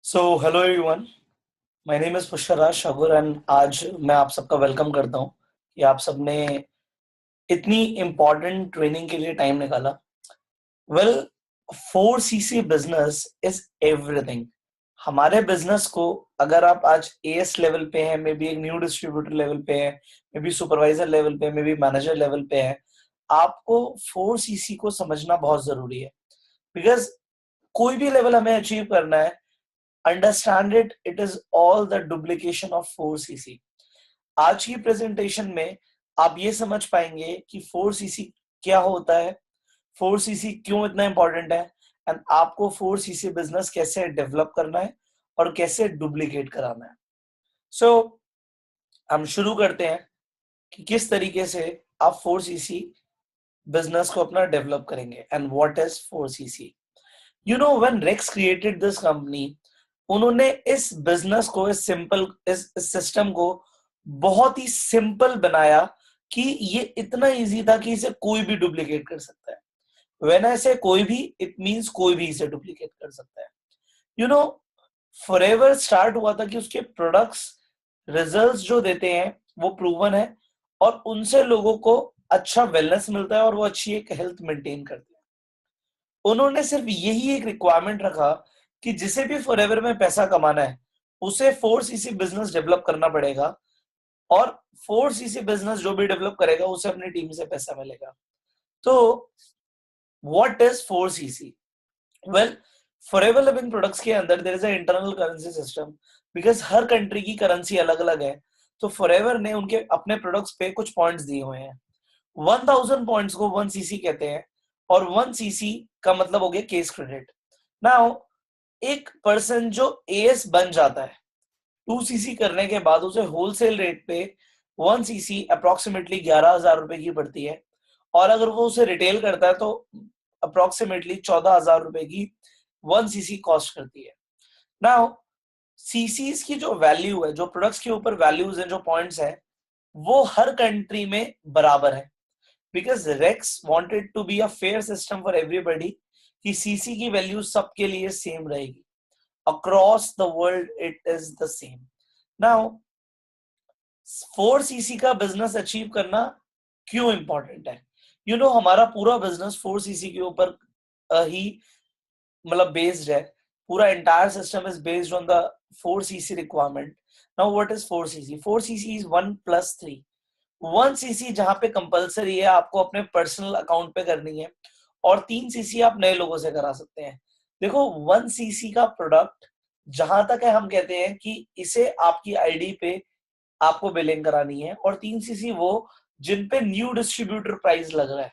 So hello everyone, my name is Pushkaraj Shahpur and आज मैं आप सबका वेलकम करता हूं कि आप सबने इतनी इम्पोर्टेंट ट्रेनिंग के लिए टाइम निकाला। Well, 4CC business is everything. हमारे बिजनेस को अगर आप आज एएस लेवल पे हैं, मे बी एक न्यू डिस्ट्रीब्यूटर लेवल पे है, मे बी सुपरवाइजर लेवल पे, मे बी मैनेजर लेवल पे है, आपको 4CC को समझना बहुत जरूरी है। बिकॉज कोई भी लेवल हमें अचीव करना है, understand it is all the duplication of 4CC। आज की प्रेजेंटेशन में आप ये समझ पाएंगे कि 4CC क्या होता है, 4CC क्यों इतना इंपॉर्टेंट है, एंड आपको 4CC बिजनेस कैसे डेवलप करना है और कैसे डुप्लीकेट कराना है। सो हम शुरू करते हैं कि किस तरीके से आप 4CC बिजनेस को अपना डेवलप करेंगे and what is 4CC। You know, when Rex created this company, उन्होंने इस बिजनेस को, इस सिस्टम को बहुत ही सिंपल बनाया कि ये इतना इजी था कि इसे कोई भी डुप्लीकेट कर सकता है। व्हेन आई से कोई भी, इट मींस कोई भी इसे डुप्लीकेट कर सकता है। यू नो, फॉरएवर स्टार्ट हुआ था कि उसके प्रोडक्ट्स रिजल्ट्स जो देते हैं वो प्रूवन है और उनसे लोगों को अच्छा वेलनेस मिलता है और वो अच्छी एक हेल्थ मेंटेन करते हैं। उन्होंने सिर्फ यही एक रिक्वायरमेंट रखा कि जिसे भी फॉरएवर में पैसा कमाना है उसे 4CC बिजनेस डेवलप करना पड़ेगा, और 4CC बिजनेस जो भी डेवलप करेगा उसे अपनी टीम से पैसा मिलेगा। तो what is 4CC? Well, forever living products के अंदर there is a internal currency system. Because हर कंट्री की करेंसी अलग अलग है, तो फॉरएवर ने उनके अपने प्रोडक्ट्स पे कुछ पॉइंट्स दिए हुए हैं। 1000 पॉइंट्स को 1CC कहते हैं, और 1CC का मतलब हो गया केस क्रेडिट। नाउ, एक पर्सन जो एएस बन जाता है 2CC करने के बाद, उसे होलसेल रेट पे 1CC अप्रोक्सीमेटली 11,000 रुपए की पड़ती है, और अगर वो उसे रिटेल करता है तो अप्रोक्सीमेटली 14,000 रुपए की 1CC कॉस्ट करती है। नाउ, सीसीज की जो वैल्यू है, जो प्रोडक्ट्स के ऊपर वैल्यूज है, जो पॉइंट्स है, वो हर कंट्री में बराबर है। Because Rex wanted to be a fair system for everybody, कि सीसी की वैल्यू सबके लिए सेम रहेगी। Across the world it is the same. Now, 4CC का बिजनेस अचीव करना क्यों इंपॉर्टेंट है? यू नो, हमारा पूरा बिजनेस 4CC के ऊपर ही मतलब बेस्ड है। पूरा entire system is based on the 4CC requirement. Now what is 4CC? 4CC is 1+3। 1CC जहां पे कंपलसरी है, आपको अपने पर्सनल अकाउंट पे करनी है, और 3CC आप नए लोगों से करा सकते हैं। देखो, 1CC का प्रोडक्ट जहां तक है, हम कहते हैं कि इसे आपकी आईडी पे आपको बिलिंग करानी है, और 3CC वो जिन पे न्यू डिस्ट्रीब्यूटर प्राइस लग रहा है।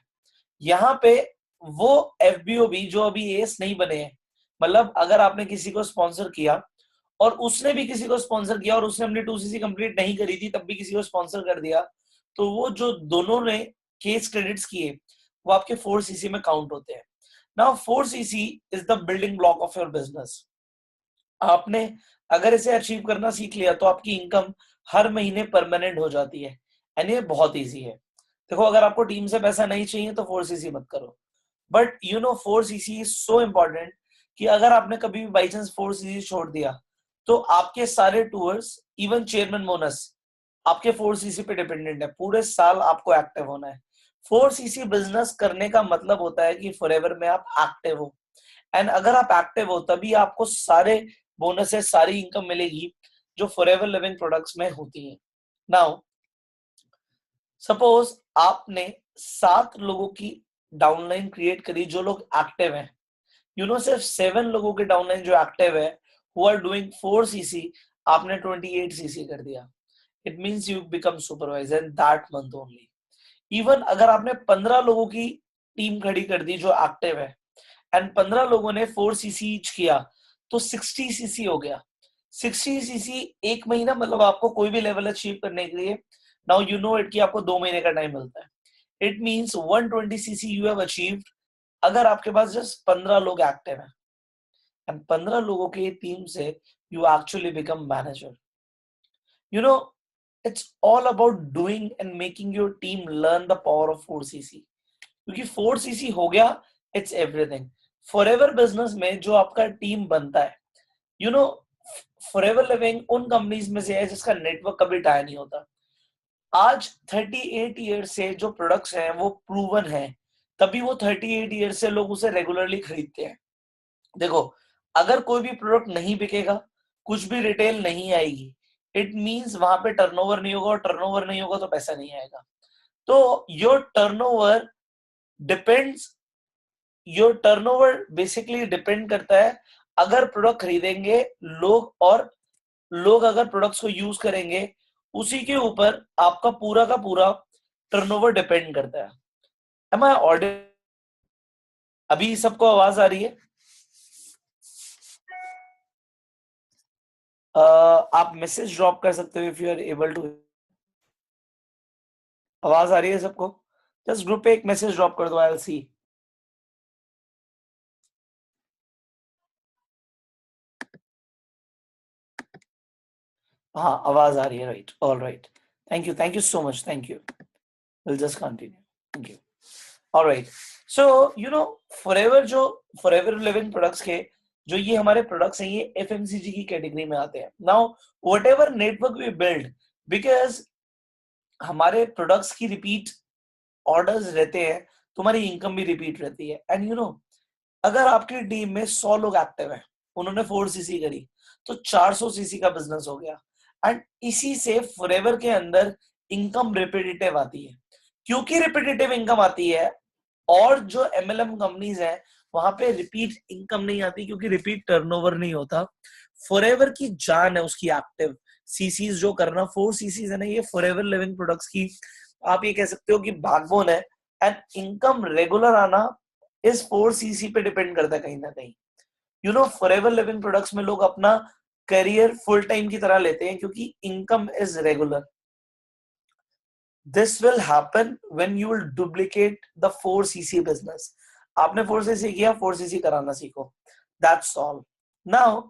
यहाँ पे वो एफबीओ भी जो अभी एस नहीं बने हैं, मतलब अगर आपने किसी को स्पॉन्सर किया और उसने भी किसी को स्पॉन्सर किया और उसने अपनी 2CC कंप्लीट नहीं करी थी, तब भी किसी को स्पॉन्सर कर दिया, तो वो जो दोनों ने केस क्रेडिट्स किए वो आपके 4CC में काउंट होते हैं। Now 4CC is the building block of your business. आपने अगर इसे अचीव करना सीख लिया तो आपकी इनकम हर महीने परमानेंट हो जाती है, एंड ये बहुत इजी है। देखो, अगर आपको टीम से पैसा नहीं चाहिए तो 4CC मत करो, but you know 4CC is so important कि अगर आपने कभी भी बाई चांस 4CC छोड़ दिया तो आपके सारे टूर्स, इवन चेयरमैन बोनस, आपके 4CC पे डिपेंडेंट है। पूरे साल आपको एक्टिव होना है। 4CC बिजनेस करने का मतलब होता है कि फॉरएवर में आप एक्टिव हो, एंड अगर आप एक्टिव हो तभी आपको सारे बोनसेस, सारी इनकम मिलेगी जो फॉरएवर लिविंग प्रोडक्ट्स में होती है। नाउ, सपोज आपने 7 लोगों की डाउनलाइन क्रिएट करी जो लोग एक्टिव हैं। यू नो, सिर्फ 7 लोगों के डाउनलाइन जो एक्टिव है, हु आर डूइंग 4CC, आपने 28CC कर दिया। It means you become supervisor in that month only. Even अगर आपने 15 लोगों की टीम खड़ी कर दी जो एक्टिव है, एंड 15 लोगों ने 4CC ईच किया, तो 60CC हो गया। 60CC एक महीना, मतलब आपको कोई भी लेवल अचीव करने के लिए, नाउ यू नो इट, कि आपको 2 महीने का टाइम मिलता है। It means 120CC you have achieved अगर आपके पास जस्ट 15 लोग एक्टिव हैं, एंड 15 लोगों की टीम से you actually become manager. You know, it's all about doing and making your team learn the power of 4CC, क्योंकि 4CC हो गया, it's everything। फॉरएवर बिजनेस में जो आपका टीम बनता है, यू नो, फॉरएवर लिविंग उन कंपनीज में से है जिसका नेटवर्क कभी टाई नहीं होता। आज 38 ईयर से जो प्रोडक्ट्स हैं वो प्रूवन है, तभी वो 38 ईयर से लोग उसे रेगुलरली खरीदते हैं। देखो, अगर कोई भी प्रोडक्ट नहीं बिकेगा, कुछ भी रिटेल नहीं आएगी, इट मींस वहां पे टर्नओवर नहीं होगा, और टर्नओवर नहीं होगा तो पैसा नहीं आएगा। तो depends your turnover basically depend करता है, अगर प्रोडक्ट खरीदेंगे लोग, और लोग अगर प्रोडक्ट्स को यूज करेंगे, उसी के ऊपर आपका पूरा का पूरा टर्नओवर डिपेंड करता है। एम आई ऑडियो? अभी सबको आवाज आ रही है? आप मैसेज ड्रॉप कर सकते हो if you are able to. आवाज आ रही है सबको? जस्ट ग्रुप पे एक मैसेज ड्रॉप कर दो, आई विल सी। हाँ, आवाज आ रही है, right, all right. Thank you so much, thank you. Will just continue, thank you. All right. So you know, forever living products के जो ये हमारे प्रोडक्ट्स हैं, ये एफएमसीजी की कैटेगरी में आते हैं। Now whatever network we build, because हमारे प्रोडक्ट्स की रिपीट ऑर्डर्स रहते हैं, तुम्हारी इनकम भी रिपीट रहती है। एंड यू नो, अगर आपकी टीम में 100 लोग एक्टिव हैं, उन्होंने 4 सीसी करी, तो 400 सीसी का बिजनेस हो गया। एंड इसी से फॉरएवर के अंदर इनकम रिपीटेटिव आती है। क्योंकि रिपीटेटिव इनकम आती है, और जो एमएलएम कंपनीज हैं वहां पे रिपीट इनकम नहीं आती, क्योंकि रिपीट टर्नओवर नहीं होता। फॉरएवर की जान है उसकी एक्टिव सीसीज जो करना। 4 सीसीज है ना, ये फॉरएवर लिविंग प्रोडक्ट्स की आप ये कह सकते हो कि बैकबोन है। एंड इनकम रेगुलर आना इस 4 सीसी पे डिपेंड करता है कहीं ना कहीं। You know, forever living products में लोग अपना करियर फुल टाइम की तरह लेते हैं, क्योंकि income is regular. This will happen when you will duplicate the 4 CC business. आपने 4 सीसी किया, 4 सीसी कराना सीखो, that's all. Now,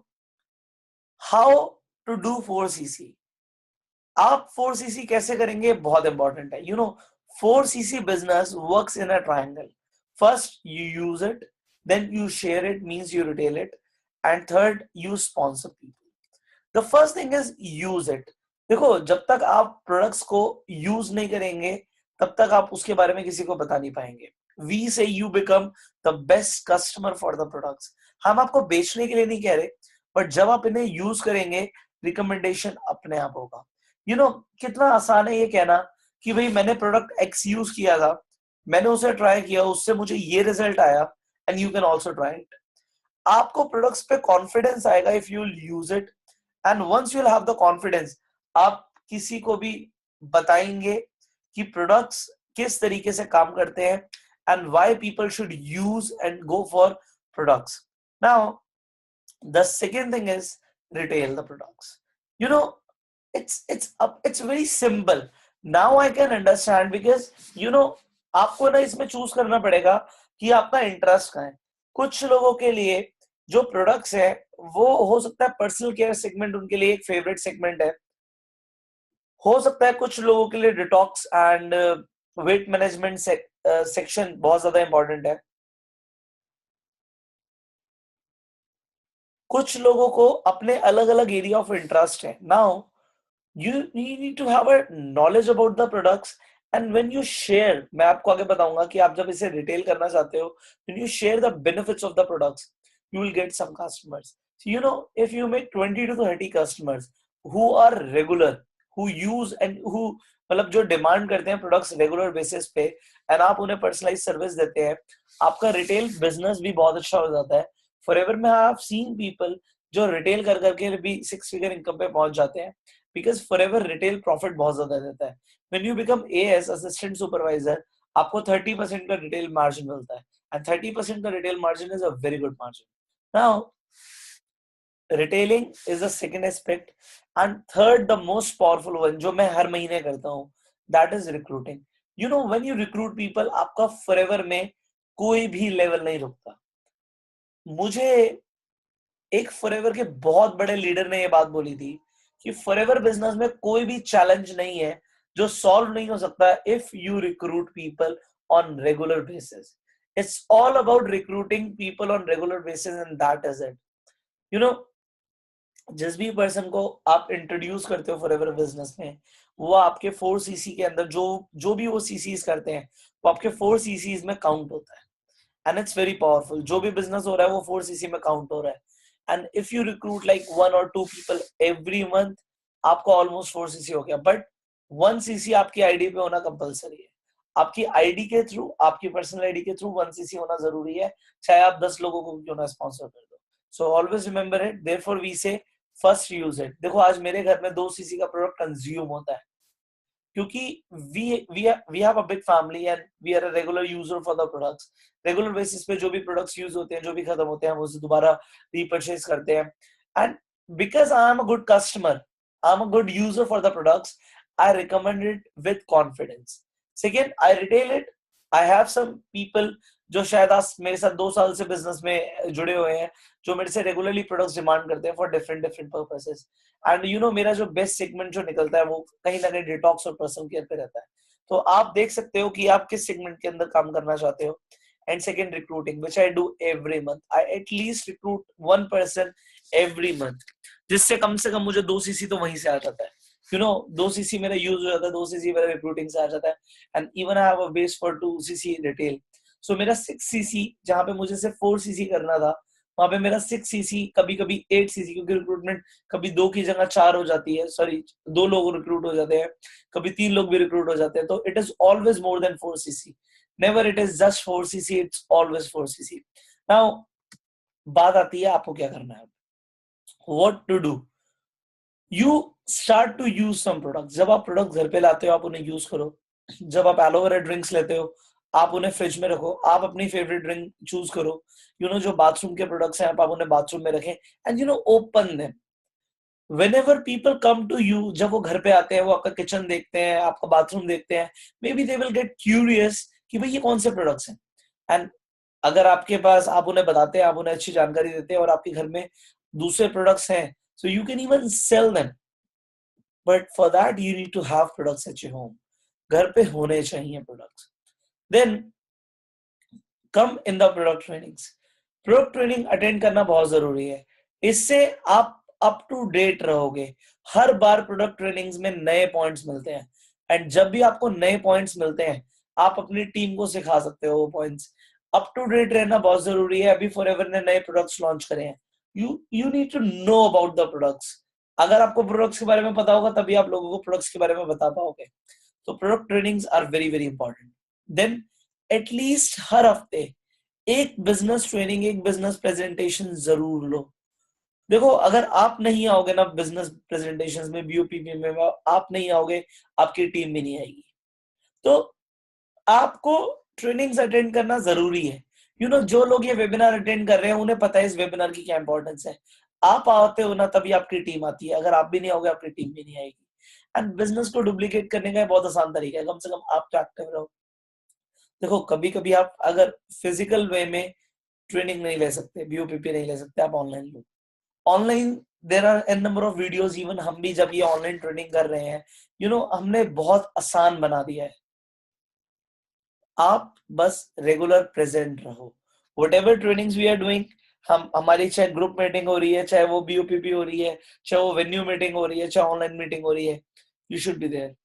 how to do 4 CC? आप 4 सीसी कैसे करेंगे, बहुत इंपॉर्टेंट है। You know, 4 CC business works in a triangle. First you use it, then you share it, means you retail it, and third you sponsor people. The first thing is use it. देखो, जब तक आप products को use नहीं करेंगे, तब तक आप उसके बारे में किसी को बता नहीं पाएंगे। वी से you become the best customer for the products. हम आपको बेचने के लिए नहीं कह रहे, बट जब आप इन्हें यूज करेंगे, रिकमेंडेशन अपने आप होगा। यू नो, कितना आसान है ये कहना कि भाई मैंने प्रोडक्ट एक्स यूज किया था, मैंने उसे ट्राई किया, उससे मुझे ये रिजल्ट आया, and you can also try it. आपको प्रोडक्ट्स पे कॉन्फिडेंस आएगा if you use it, and once you have the confidence, आप किसी को भी बताएंगे कि प्रोडक्ट्स किस तरीके से काम करते हैं, and why people should use and go for products. Now the second thing is retail the products. You know, it's very simple. Now I can understand, because you know, आपको ना इसमें चूज करना पड़ेगा कि आपका इंटरेस्ट कहाँ है। कुछ लोगों के लिए जो प्रोडक्ट्स है, वो हो सकता है पर्सनल केयर सेगमेंट उनके लिए एक फेवरेट सेगमेंट है। हो सकता है कुछ लोगों के लिए detox and weight management section बहुत ज्यादा इंपॉर्टेंट है। कुछ लोगों को अपने अलग अलग एरिया ऑफ इंटरेस्ट है। Now you need to have a knowledge about the products, and when you share, मैं आपको आगे बताऊंगा कि आप जब इसे रिटेल करना चाहते हो, when you share the benefits of the products, you will get some customers. So you know, if you make 20 to 30 customers who are regular, who use and who मतलब जो डिमांड करते हैं प्रोडक्ट्स रेगुलर बेसिस पे, and आप उन्हें personalise service देते हैं, आपका रिटेल बिजनेस भी बहुत अच्छा हो जाता है। फॉरएवर में आई हैव सीन पीपल जो रिटेल कर करके भी 6 फिगर इनकम पे पहुंच जाते हैं, बिकॉज फॉरएवर रिटेल प्रॉफिट बहुत ज्यादा देता है। When you become as assistant supervisor, आपको 30% का रिटेल मार्जिन मिलता है, एंड 30% का retail margin is a very good margin. Now, retailing is the second aspect, and third the most powerful one जो मैं हर महीने करता हूँ, that is recruiting. You know, when you recruit people, आपका फॉरएवर में कोई भी लेवल नहीं रुकता। मुझे एक फॉरएवर के बहुत बड़े लीडर ने ये बात बोली थी कि फॉरएवर बिजनेस में कोई भी चैलेंज नहीं है जो सॉल्व नहीं हो सकता if you recruit people on regular basis. It's all about recruiting people on regular basis, and that is it. You know, जिस भी पर्सन को आप इंट्रोड्यूस करते हो फॉरएवर बिजनेस में, वो आपके 4 सीसी के अंदर जो भी वो सीसीज करते हैं, वो आपके 4 सीसीज में काउंट होता है। And it's very powerful. जो भी बिजनेस हो रहा है वो 4 सीसी में काउंट हो रहा है। And if you recruit like 1 or 2 people every month, आपको ऑलमोस्ट 4 सीसी हो गया। बट 1 सीसी आपकी आईडी पे होना कंपलसरी है। आपकी आईडी के थ्रू, आपकी पर्सनल आईडी के थ्रू 1 सीसी होना जरूरी है, चाहे आप 10 लोगों को क्यों ना स्पॉन्सर कर दो। So always remember it, therefore we say first use it. देखो आज मेरे घर में 2 सीसी का प्रोडक्ट कंज्यूम होता है, क्योंकि we have a big family and we are a regular user for the products। Regular basis पे जो भी प्रोडक्ट्स यूज होते हैं, जो भी खत्म होते हैं, हम उसे दोबारा रीपरचेज करते हैं। And because I am a good customer, I am a good user for the products, I recommend it with confidence. Second, I retail it. I have some people जो शायद आज मेरे साथ 2 साल से बिजनेस में जुड़े हुए हैं, जो मेरे से रेगुलरली प्रोडक्ट्स डिमांड करते हैं for different different purposes. And you no मेरा जो बेस्ट सेगमेंट जो निकलता है वो कहीं ना कहीं डिटॉक्स और पर्सनल केयर पे रहता है। तो आप देख सकते हो कि आप किस सेगमेंट के अंदर काम करना चाहते हो। And second, recruiting, which I do every month. I at least recruit 1 person every month, जिससे कम से कम मुझे 2 सीसी तो वहीं से आ जाता है। यू नो 2 सीसी मेरा यूज हो जाता है, 2 सीसी मेरा रिक्रूटिंग से आ जाता है। And even I have a base for 2 CC retail. So मेरा 6 सीसी, जहां पे मुझे सिर्फ 4 सीसी करना था, वहां पे मेरा 6 सीसी, कभी कभी 8 सीसी, क्योंकि रिक्रूटमेंट कभी 2 की जगह 4 हो जाती है, सॉरी 2 लोग रिक्रूट हो जाते हैं, कभी 3 लोग भी रिक्रूट हो जाते हैं। तो it is always more than 4 CC. Never it is just 4 CC, it's always 4 CC. Now बात आती है आपको क्या करना है, what to do. You start to use some product. जब आप प्रोडक्ट घर पे लाते हो, आप उन्हें यूज करो। जब आप एलोवेरा ड्रिंक्स लेते हो, आप उन्हें फ्रिज में रखो, आप अपनी फेवरेट ड्रिंक चूज करो। यू नो जो बाथरूम के प्रोडक्ट्स हैं, आप उन्हें बाथरूम में रखें। And you know open them whenever people come to you। जब वो घर पे आते हैं, वो आपका किचन देखते हैं, आपका बाथरूम देखते हैं, may be they will get curious कि भाई ये कौन से प्रोडक्ट्स हैं। एंड अगर आपके पास, आप उन्हें बताते हैं, आप उन्हें अच्छी जानकारी देते हैं और आपके घर में दूसरे प्रोडक्ट्स हैं, so you can even sell them. But for that you need to have products at your home. घर पे होने चाहिए products. Then come in the product trainings. Product training attend करना बहुत जरूरी है। इससे आप अप टू डेट रहोगे। हर बार प्रोडक्ट ट्रेनिंग्स में नए पॉइंट्स मिलते हैं, एंड जब भी आपको नए पॉइंट्स मिलते हैं, आप अपनी टीम को सिखा सकते हो वो पॉइंट्स। अप टू डेट रहना बहुत जरूरी है। अभी फॉरएवर ने नए प्रोडक्ट्स लॉन्च करे हैं, you need to know about the products. अगर आपको प्रोडक्ट्स के बारे में पता होगा, तभी आप लोगों को प्रोडक्ट्स के बारे में बता पाओगे। तो product trainings are very very important. Then at least हर हफ्ते एक बिजनेस ट्रेनिंग, एक बिजनेस प्रेजेंटेशन जरूर लो। देखो अगर आप नहीं आओगे ना बिजनेस प्रेजेंटेशंस में, बीओपीपी में आप नहीं आओगे, आपकी टीम भी नहीं आएगी। तो आपको ट्रेनिंग्स अटेंड करना जरूरी है। यू नो जो लोग ये वेबिनार अटेंड कर रहे हैं, उन्हें पता है इस वेबिनार की क्या इंपॉर्टेंस है। आप आते हो ना, तभी आपकी टीम आती है। अगर आप भी नहीं आओगे, आपकी टीम भी नहीं आएगी। एंड बिजनेस को डुप्लीकेट करने का बहुत आसान तरीका है, कम से कम आप क्या एक्टिव रहो। देखो कभी कभी आप अगर फिजिकल वे में ट्रेनिंग नहीं ले सकते, बीओपीपी नहीं ले सकते, आप ऑनलाइन लो। Online there are an number of videos. Even हम भी जब ये ऑनलाइन ट्रेनिंग कर रहे हैं, यू नो हमने बहुत आसान बना दिया है। आप बस रेगुलर प्रेजेंट रहो। Whatever trainings we are doing, हम हमारी चाहे ग्रुप मीटिंग हो रही है, चाहे वो बीओपीपी हो रही है, चाहे वो वेन्यू मीटिंग हो रही है, चाहे ऑनलाइन मीटिंग हो रही है, you should be there.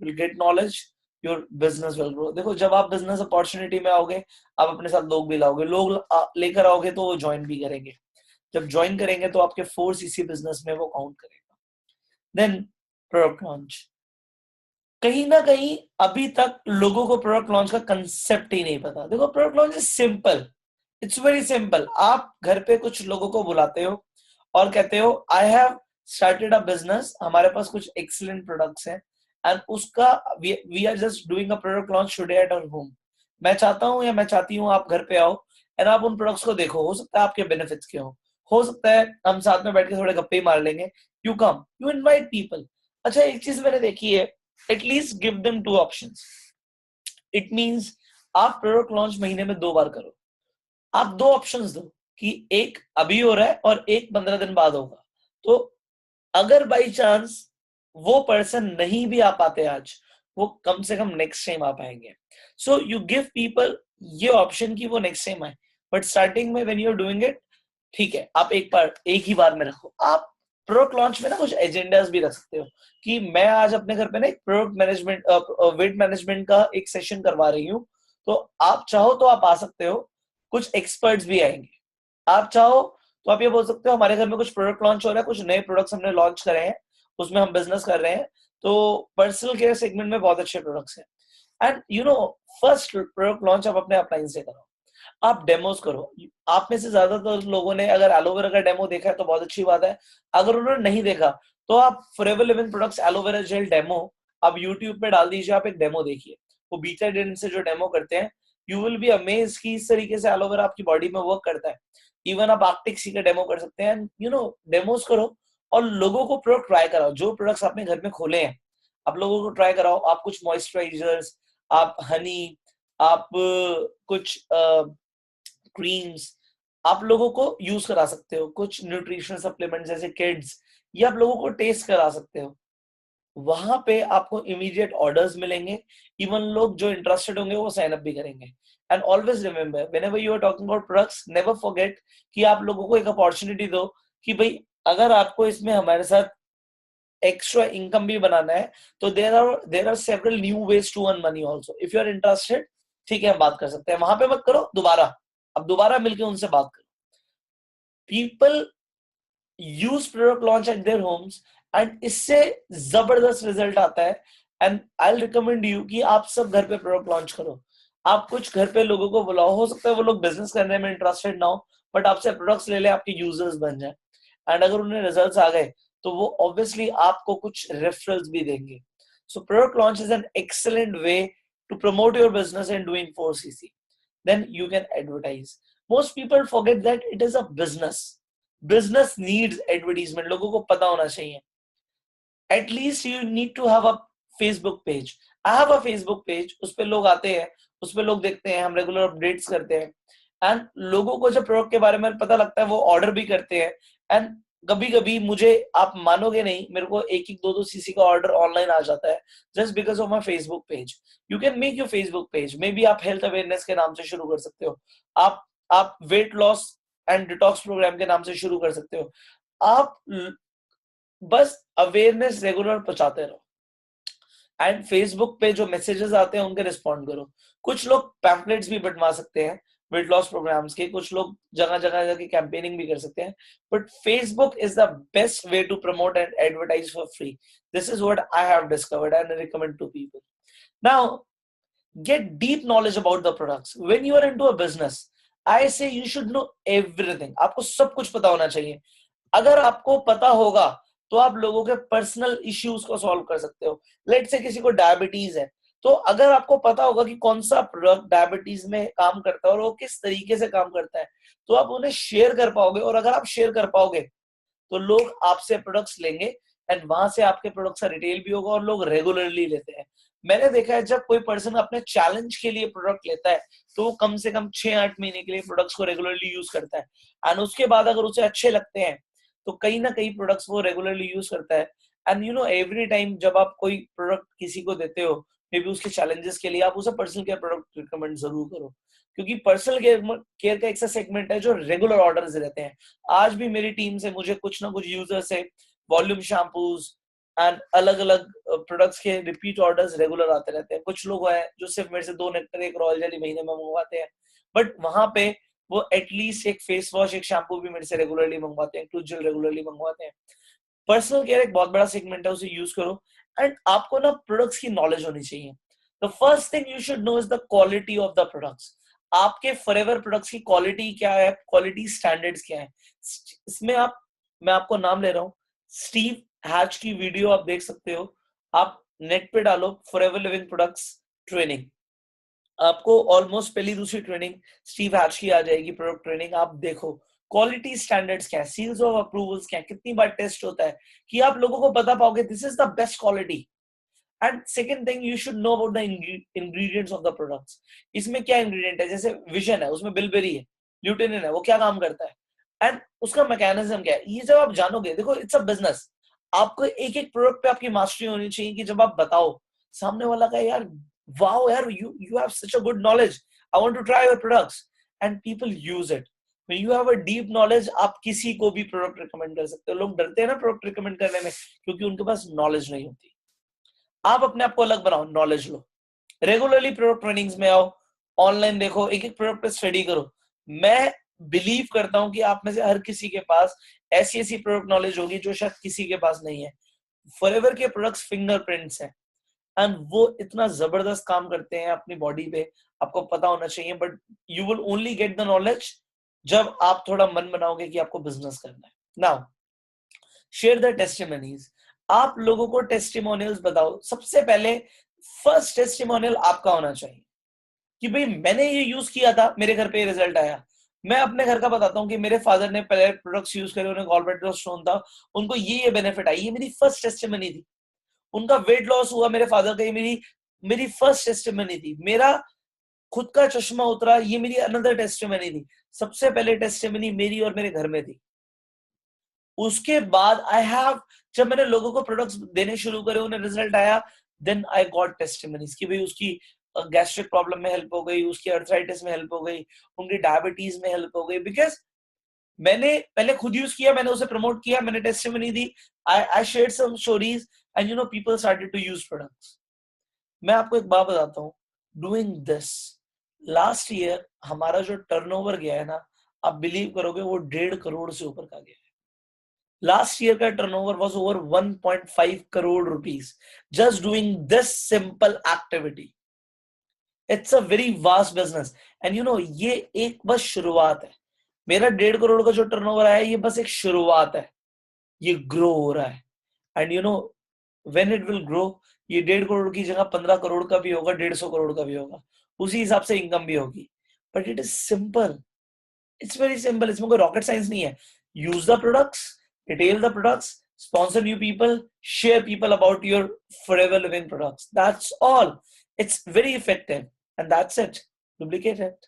Will get knowledge, your business will grow. देखो जब आप बिजनेस अपॉर्चुनिटी में आओगे, आप अपने साथ लोग भी लाओगे, लोग लेकर आओगे तो वो ज्वाइन भी करेंगे। जब ज्वाइन करेंगे तो आपके 4 सीसी बिजनेस में वो काउंट करेगा। Then product launch. कहीं ना कहीं अभी तक लोगों को प्रोडक्ट लॉन्च का कंसेप्ट ही नहीं पता। देखो product launch is simple, it's very simple. आप घर पे कुछ लोगों को बुलाते हो और कहते हो I have started a business, हमारे पास कुछ एक्सीलेंट प्रोडक्ट्स हैं, एंड उसका we are just doing a product launch today at our home. मैं चाहता हूं या मैं चाहती हूँ आप घर पे आओ, एंड आप उन प्रोडक्ट्स को देखो। हो सकता है आपके बेनिफिट्स के हो सकता है हम साथ में बैठ के थोड़े गप्पे मार लेंगे। You come, you invite people. अच्छा एक चीज मैंने देखी है, at least give them 2 options. It means आप प्रोडक्ट लॉन्च महीने में 2 बार करो। आप 2 ऑप्शंस दो कि एक अभी हो रहा है और एक 15 दिन बाद होगा। तो अगर बाई चांस वो पर्सन नहीं भी आ पाते आज, वो कम से कम नेक्स्ट टाइम आ पाएंगे। सो यू गिव पीपल ये ऑप्शन कि वो नेक्स्ट टाइम आए। बट स्टार्टिंग में when you are doing it, ठीक है आप एक ही बार में रखो। आप प्रोडक्ट लॉन्च में ना कुछ एजेंडास भी रख सकते हो कि मैं आज अपने घर पे ना एक प्रोडक्ट मैनेजमेंट वेट मैनेजमेंट का एक सेशन करवा रही हूँ, तो आप चाहो तो आप आ सकते हो, कुछ एक्सपर्ट्स भी आएंगे। आप चाहो तो आप ये बोल सकते हो हमारे घर में कुछ प्रोडक्ट लॉन्च हो रहा है, कुछ नए प्रोडक्ट्स हमने लॉन्च करे हैं, उसमें हम बिजनेस कर रहे हैं, तो पर्सनल केयर सेगमेंट में बहुत अच्छे प्रोडक्ट्स हैं। And you no, first product launch आप अपने अपलाइन से करो, आप डेमोस करो। आप में से ज्यादातर लोगों ने अगर एलोवेरा का डेमो देखा है तो बहुत अच्छी बात है, अगर उन्होंने नहीं देखा तो आप forever living products aloe vera gel demo आप यूट्यूब पे डाल दीजिए, आप एक डेमो देखिए, वो बीटा डेन से जो डेमो करते हैं, यू विल बी अमेज कि इस तरीके से एलोवेरा आपकी बॉडी में वर्क करता है। इवन आप आर्कटिक सी का डेमो कर सकते हैं, यू नो, डेमोस करो और लोगों को प्रोडक्ट ट्राई कराओ। जो प्रोडक्ट्स आपने घर में खोले हैं आप लोगों को ट्राई कराओ। आप कुछ मॉइस्चराइजर्स, आप हनी, आप कुछ क्रीम्स आप लोगों को यूज करा सकते हो, कुछ न्यूट्रिशनल सप्लीमेंट जैसे किड्स, ये आप लोगों को टेस्ट करा सकते हो। वहां पे आपको इमीडिएट ऑर्डर्स मिलेंगे, इवन लोग जो इंटरेस्टेड होंगे वो साइन अप भी करेंगे। And always remember whenever you are talking about products, never forget कि आप लोगों को एक अपॉर्चुनिटी दो कि भाई अगर आपको इसमें हमारे साथ एक्स्ट्रा इनकम भी बनाना है तो there are several new ways to earn money also. If you are interested, ठीक है, हम बात कर सकते हैं। वहां पे मत करो दोबारा, अब दोबारा मिलके उनसे बात करो। People use product launch eight their homes and इससे जबरदस्त रिजल्ट आता है। एंड आई रिकमेंड यू कि आप सब घर पे प्रोडक्ट लॉन्च करो। आप कुछ घर पे लोगों को बुलाओ, हो सकता है वो लोग बिजनेस करने में इंटरेस्टेड ना हो, बट आपसे प्रोडक्ट्स ले ले, आपके यूजर्स बन जाए। एंड अगर उन्हें रिजल्ट्स आ गए तो वो ऑब्वियसली आपको कुछ रेफरल्स भी देंगे। So product launch is an excellent way to promote your business and doing 4cc। then you can advertise. Most people forget that it is a business. Business needs advertisement. लोगों को पता होना चाहिए। At least you need to have a Facebook page. I have a Facebook page. उस पे लोग आते हैं, उस पे लोग देखते हैं, हम रेगुलर अपडेट्स करते हैं। एंड लोगों को जब प्रोडक्ट के बारे में पता लगता है वो ऑर्डर भी करते हैं। एंड कभी कभी मुझे, आप मानोगे नहीं, मेरे को एक एक दो दो सीसी का ऑर्डर ऑनलाइन आ जाता है just because of my Facebook page. You can make your Facebook page, maybe आप हेल्थ अवेयरनेस के नाम से शुरू कर सकते हो, आप weight loss and detox program के नाम से शुरू कर सकते हो। आप बस अवेयरनेस रेगुलर पहुंचाते रहो एंड फेसबुक पे जो मैसेजेस आते हैं उनके रिस्पॉन्ड करो। कुछ लोग पैम्पलेट्स भी बंटवा सकते हैं वेट लॉस प्रोग्राम्स के, कुछ लोग जगह जगह जाके कैंपेनिंग भी कर सकते हैं, but Facebook is the best way to promote and advertise for free. This is what I have discovered and recommend to people. Now get deep knowledge about the products when you are into a business. I say you should know everything. आपको सब कुछ पता होना चाहिए। अगर आपको पता होगा तो आप लोगों के पर्सनल इश्यूज को सॉल्व कर सकते हो। लेट से किसी को डायबिटीज है, तो अगर आपको पता होगा कि कौन सा प्रोडक्ट डायबिटीज में काम करता है और वो किस तरीके से काम करता है, तो आप उन्हें शेयर कर पाओगे। और अगर आप शेयर कर पाओगे तो लोग आपसे प्रोडक्ट्स लेंगे एंड वहां से आपके प्रोडक्ट्स का रिटेल भी होगा और लोग रेगुलरली लेते हैं। मैंने देखा है जब कोई पर्सन अपने चैलेंज के लिए प्रोडक्ट लेता है तो वो कम से कम 6-8 महीने के लिए प्रोडक्ट्स को रेगुलरली यूज करता है। एंड उसके बाद अगर उसे अच्छे लगते हैं तो कहीं ना कहीं प्रोडक्ट्स वो रेगुलरली यूज करता है। And you no, every time जब आप कोई प्रोडक्ट किसी को देते हो, मे बी उसके चैलेंजेस के लिए, आप उसे पर्सनल केयर प्रोडक्ट रिकमेंड जरूर करो, क्योंकि पर्सनल केयर का ऐसा सेगमेंट है जो रेगुलर ऑर्डर्स रहते हैं। आज भी मेरी टीम से मुझे कुछ ना कुछ यूजर से वॉल्यूम शैम्पूज एंड अलग अलग प्रोडक्ट्स के रिपीट ऑर्डर्स रेगुलर आते रहते हैं। कुछ लोग हैं जो सिर्फ मेरे से 2 नेक्टर एक रॉयल जेली महीने में मंगवाते हैं, बट वहां पे वो एटलीस्ट एक फेस वॉश, एक शैम्पू भी मेरे से रेगुलरली मंगवाते हैं, टूथ जेल रेगुलरली मंगवाते हैं। पर्सनल केयर एक बहुत बड़ा सेगमेंट है, उसे यूज करो। एंड आपको ना प्रोडक्ट्स की नॉलेज होनी चाहिए। The first thing you should know is the quality of the products. आपके फॉरएवर प्रोडक्ट्स की क्वालिटी क्या है, क्वालिटी स्टैंडर्ड्स क्या है। इसमें आप, मैं आपको नाम ले रहा हूँ, स्टीव हैच की वीडियो आप देख सकते हो। आप नेट पे डालो फॉरएवर लिविंग प्रोडक्ट्स ट्रेनिंग, आपको ऑलमोस्ट पहली दूसरी ट्रेनिंग स्टीव हैच की आ जाएगी, प्रोडक्ट ट्रेनिंग। आप देखो क्वालिटी स्टैंडर्ड्स क्या है, सील्स ऑफ अप्रूवल्स क्या है, कितनी बार टेस्ट होता है, कि आप लोगों को पता पाओगे this is the best quality. And second thing you should know about the ingredients of the products. इसमें क्या इंग्रेडिएंट है, जैसे विजन है उसमें बिलबेरी है, ल्यूटेनिन है, वो क्या काम करता है एंड उसका मैकेनिज्म क्या है, ये जब आप जानोगे, देखो इट्स अ बिजनेस। आपको एक एक प्रोडक्ट पे आपकी मास्टरी होनी चाहिए कि जब आप बताओ सामने वाला का यार wow yaar, you have such a good knowledge, I want to try your products, and people use it. when you have a deep knowledge, आप किसी को भी प्रोडक्ट रिकमेंड कर सकते हो. लोग डरते हैं ना प्रोडक्ट रिकमेंड करने में क्योंकि उनके पास नॉलेज नहीं होती. आप अपने आप को अलग बनाओ, नॉलेज लो, रेगुलरली प्रोडक्ट ट्रेनिंग्स में आओ, ऑनलाइन देखो, एक एक प्रोडक्ट पे स्टडी करो. मैं बिलीव करता हूं कि आप में से हर किसी के पास ऐसी ऐसी प्रोडक्ट नॉलेज होगी जो शायद किसी के पास नहीं है. फॉरएवर के प्रोडक्ट्स फिंगरप्रिंट्स हैं एंड वो इतना जबरदस्त काम करते हैं अपनी बॉडी पे, आपको पता होना चाहिए. But you will only get the knowledge जब आप थोड़ा मन बनाओगे कि आपको बिजनेस करना है. Now share the testimonies. आप लोगों को टेस्टिमोनियल्स बताओ. सबसे पहले फर्स्ट टेस्टिमोनियल आपका होना चाहिए कि भाई मैंने ये यूज किया था, मेरे घर पे रिजल्ट आया. मैं अपने घर का बताता हूँ कि मेरे फादर ने पहले प्रोडक्ट्स यूज करे, उन्हें गॉलब्लैडर स्टोन था, उनको ये बेनिफिट आई. ये मेरी फर्स्ट टेस्टिमनी थी. उनका वेट लॉस हुआ मेरे फादर का, ये मेरी फर्स्ट टेस्टिमनी थी. मेरा खुद का चश्मा उतरा, ये मेरी अनदर टेस्टिमनी थी. सबसे पहले टेस्टिमनी मेरी और मेरे घर में थी. उसके बाद आई हैव, जब मैंने लोगों को प्रोडक्ट्स देने शुरू करे, उन्हें रिजल्ट आया, देन आई गॉट टेस्टिमनीज कि भाई उसकी गैस्ट्रिक प्रॉब्लम में हेल्प हो गई, उसकी अर्थराइटिस में हेल्प हो गई, उनकी डायबिटीज में हेल्प हो गई. बिकॉज मैंने पहले खुद यूज किया, मैंने उसे प्रमोट किया, मैंने टेस्टिमनी दी, I shared some stories and you know people started to use products. मैं आपको एक बात बताता हूँ, डूइंग दिस लास्ट ईयर हमारा जो टर्नओवर गया है ना, आप बिलीव करोगे वो 1.5 करोड़ से ऊपर का गया है. Last year का turnover was over 1.5 crore rupees just doing this simple activity. It's a very vast business and you know ये एक बस शुरुआत है. मेरा 1.5 करोड़ का जो टर्नओवर आया ये बस एक शुरुआत है. ये ग्रो हो रहा है and you know when it will grow, ये 1.5 करोड़ की जगह 15 करोड़ का भी होगा, 150 करोड़ का भी होगा, उसी हिसाब से इनकम भी होगी. But it is simple, it's very simple. इसमें कोई रॉकेट साइंस नहीं है. Use the products, retail the products, sponsor new people, share people about your forever living products. That's all. It's very effective and that's it. Duplicate it.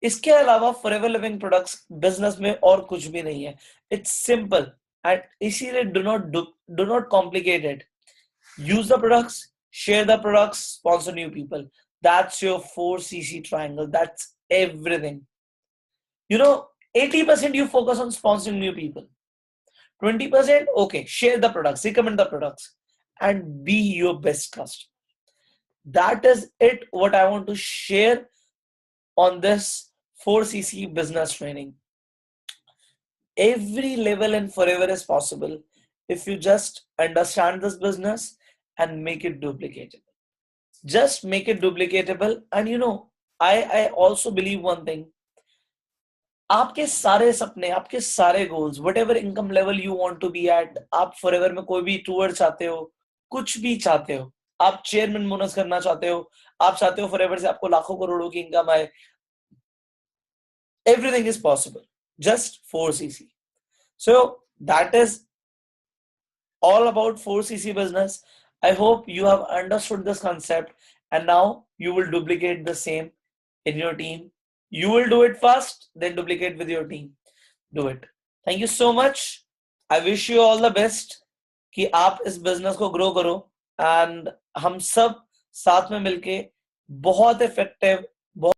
इसके अलावा forever living products business में और कुछ भी नहीं है. It's simple and इसीलिए do not complicate it. Use the products, share the products, sponsor new people. That's your 4cc triangle. That's everything. You know, 80% you focus on sponsoring new people. 20%, okay, share the products, recommend the products, and be your best customer. That is it, what I want to share on this 4cc business training. Every level and forever is possible if you just understand this business and make it duplicatable. Just make it duplicatable. And you know, I also believe one thing. आपके सारे सपने, आपके सारे goals, whatever income level you want to be at, आप Forever में कोई भी tour चाहते हो, कुछ भी चाहते हो, आप चेयरमैन बोनस करना चाहते हो, आप चाहते हो फॉरएवर से आपको लाखों करोड़ों की इनकम आए, everything is possible. Just 4cc. So that is all about 4cc business. I hope you have understood this concept and now you will duplicate the same in your team. You will do it fast, then duplicate with your team. Do it. Thank you so much. I wish you all the best कि आप इस business को grow करो and हम सब साथ में मिलके बहुत इफेक्टिव, बहुत